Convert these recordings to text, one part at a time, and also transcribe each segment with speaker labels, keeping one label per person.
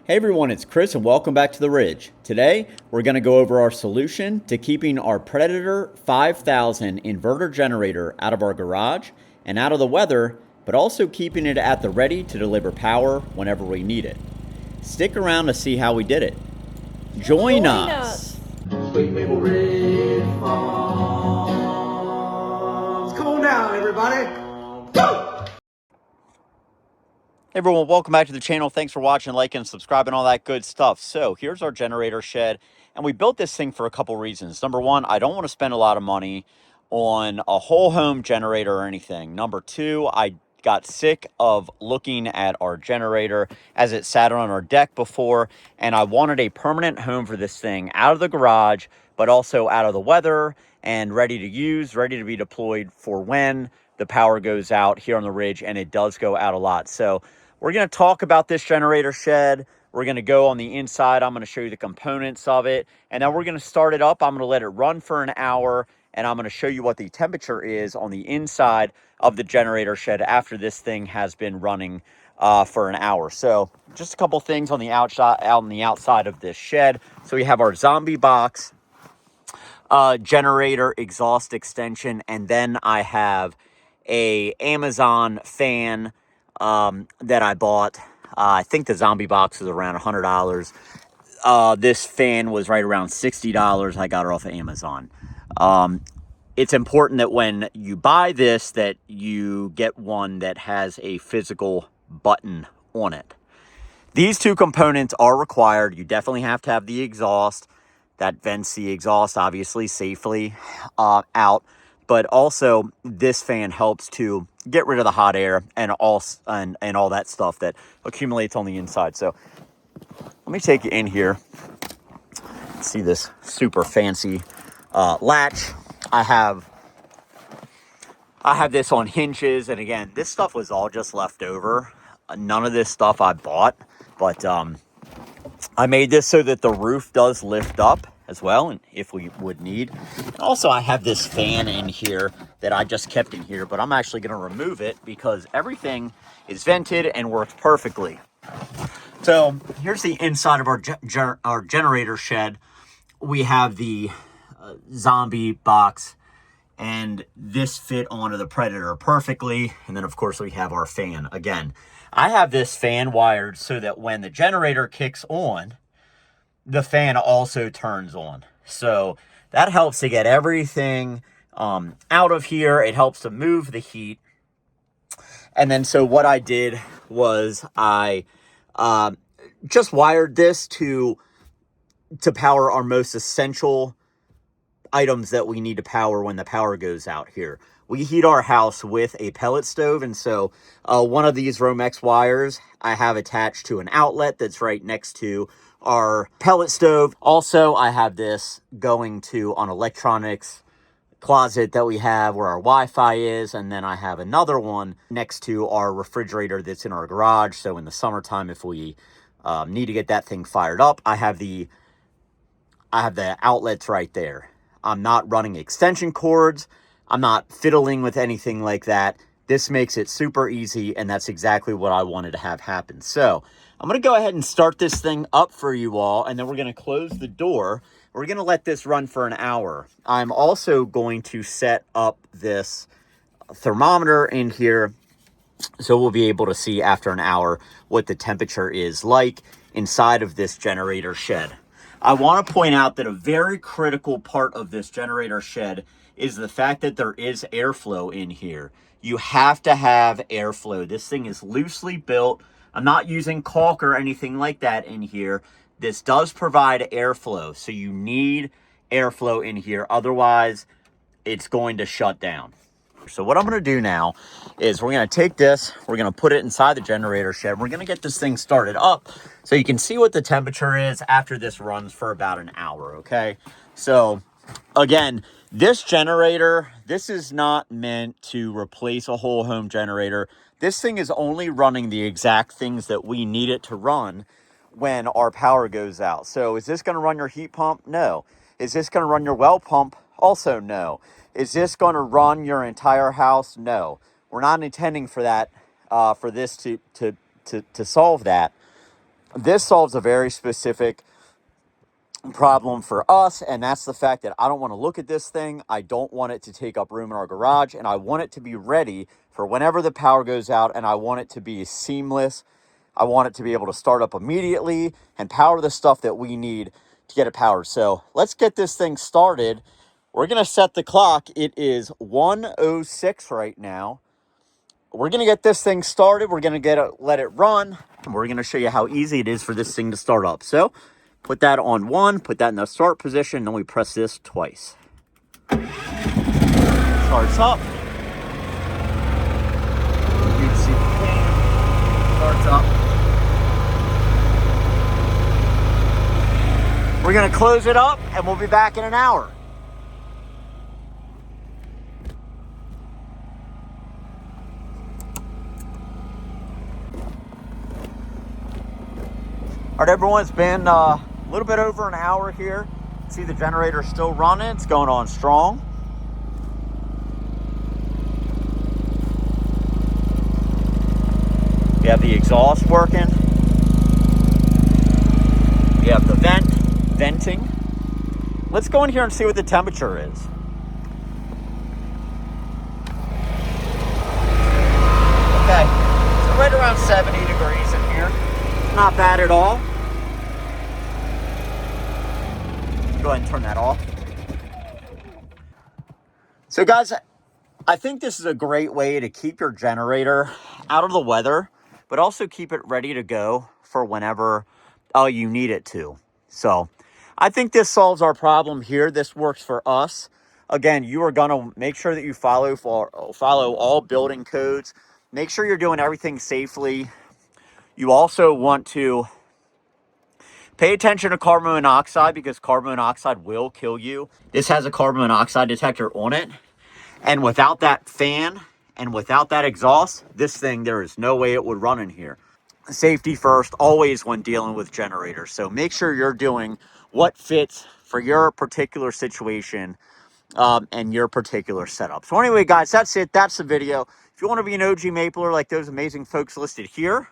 Speaker 1: Hey everyone, it's Chris and welcome back to the Ridge. Today, we're going to go over our solution to keeping our Predator 5000 inverter generator out of our garage and out of the weather, but also keeping it at the ready to deliver power whenever we need it. Stick around to see how we did it. Join us.
Speaker 2: Sweet Maple Ridge Farms. Come on down, everybody. Go!
Speaker 1: Hey everyone, welcome back to the channel. Thanks for watching, liking, subscribing, all that good stuff. So here's our generator shed, and we built this thing for a couple reasons. Number one, I don't want to spend a lot of money on a whole home generator or anything. Number two, I got sick of looking at our generator as it sat on our deck before, and I wanted a permanent home for this thing out of the garage, but also out of the weather and ready to use, ready to be deployed for when the power goes out here on the Ridge, and it does go out a lot. So we're going to talk about this generator shed. We're going to go on the inside. I'm going to show you the components of it. And then we're going to start it up. I'm going to let it run for an hour. And I'm going to show you what the temperature is on the inside of the generator shed after this thing has been running for an hour. So just a couple things on the outside of this shed. So we have our zombie box, generator exhaust extension. And then I have a Amazon fan that I bought. I think the zombie box was around $100. This fan was right around $60. I got it off of Amazon. It's important that when you buy this that you get one that has a physical button on it. These two components are required. You definitely have to have the exhaust that vents the exhaust, obviously, safely out. But also, this fan helps to get rid of the hot air and all that stuff that accumulates on the inside. So let me take you in here. See this super fancy latch. I have this on hinges, and again, this stuff was all just left over. None of this stuff I bought, but I made this so that the roof does lift up as well, and if we would need. And also, I have this fan in here that I just kept in here, but I'm actually going to remove it because everything is vented and works perfectly. So here's the inside of our generator shed. We have the zombie box, and this fit onto the Predator perfectly. And then, of course, we have our fan. Again, I have this fan wired so that when the generator kicks on, the fan also turns on. So that helps to get everything out of here. It helps to move the heat. And then so what I did was I just wired this to power our most essential items that we need to power when the power goes out here. We heat our house with a pellet stove, and so one of these Romex wires I have attached to an outlet that's right next to our pellet stove. Also, I have this going to an electronics closet that we have where our Wi-Fi is, and then I have another one next to our refrigerator that's in our garage. So in the summertime, if we need to get that thing fired up, I have the outlets right there. I'm not running extension cords. I'm not fiddling with anything like that. This makes it super easy, and that's exactly what I wanted to have happen. So I'm going to go ahead and start this thing up for you all, and then we're going to close the door. We're going to let this run for an hour. I'm also going to set up this thermometer in here so we'll be able to see after an hour what the temperature is like inside of this generator shed. I want to point out that a very critical part of this generator shed is the fact that there is airflow in here. You have to have airflow. This thing is loosely built. I'm not using caulk or anything like that in here. This does provide airflow, so you need airflow in here. Otherwise, it's going to shut down. So what I'm going to do now is we're going to take this, we're going to put it inside the generator shed. We're going to get this thing started up so you can see what the temperature is after this runs for about an hour, okay? So again, this generator, this is not meant to replace a whole home generator. This thing is only running the exact things that we need it to run when our power goes out. So is this going to run your heat pump? No. Is this going to run your well pump? Also no. Is this going to run your entire house? No. We're not intending for that, for this to solve that. This solves a very specific problem for us, and that's the fact that I don't want to look at this thing. I don't want it to take up room in our garage, and I want it to be ready for whenever the power goes out, and I want it to be seamless. I want it to be able to start up immediately and power the stuff that we need to get it powered. So let's get this thing started. We're going to set the clock. It is 1:06 right now. We're going to get this thing started. We're going to let it run, and we're going to show you how easy it is for this thing to start up. So put that on 1, put that in the start position, then we press this twice. Starts up. You can see the fan starts up. We're going to close it up, and we'll be back in an hour. All right, everyone, it's been a little bit over an hour here. See the generator still running. It's going on strong. We have the exhaust working. We have the venting. Let's go in here and see what the temperature is. Okay, so right around 70 degrees in here. Not bad at all. Go ahead and turn that off. So guys, I think this is a great way to keep your generator out of the weather, but also keep it ready to go for whenever you need it to. So I think this solves our problem here. This works for us. Again, you are going to make sure that you follow all building codes. Make sure you're doing everything safely. You also want to pay attention to carbon monoxide, because carbon monoxide will kill you. This has a carbon monoxide detector on it. And without that fan and without that exhaust, this thing, there is no way it would run in here. Safety first, always when dealing with generators. So make sure you're doing what fits for your particular situation and your particular setup. So anyway, guys, that's it. That's the video. If you want to be an OG Mapler like those amazing folks listed here,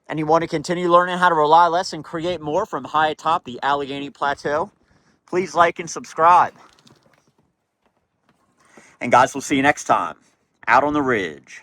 Speaker 1: and you want to continue learning how to rely less and create more from high atop the Allegheny Plateau, please like and subscribe. And guys, we'll see you next time out on the ridge.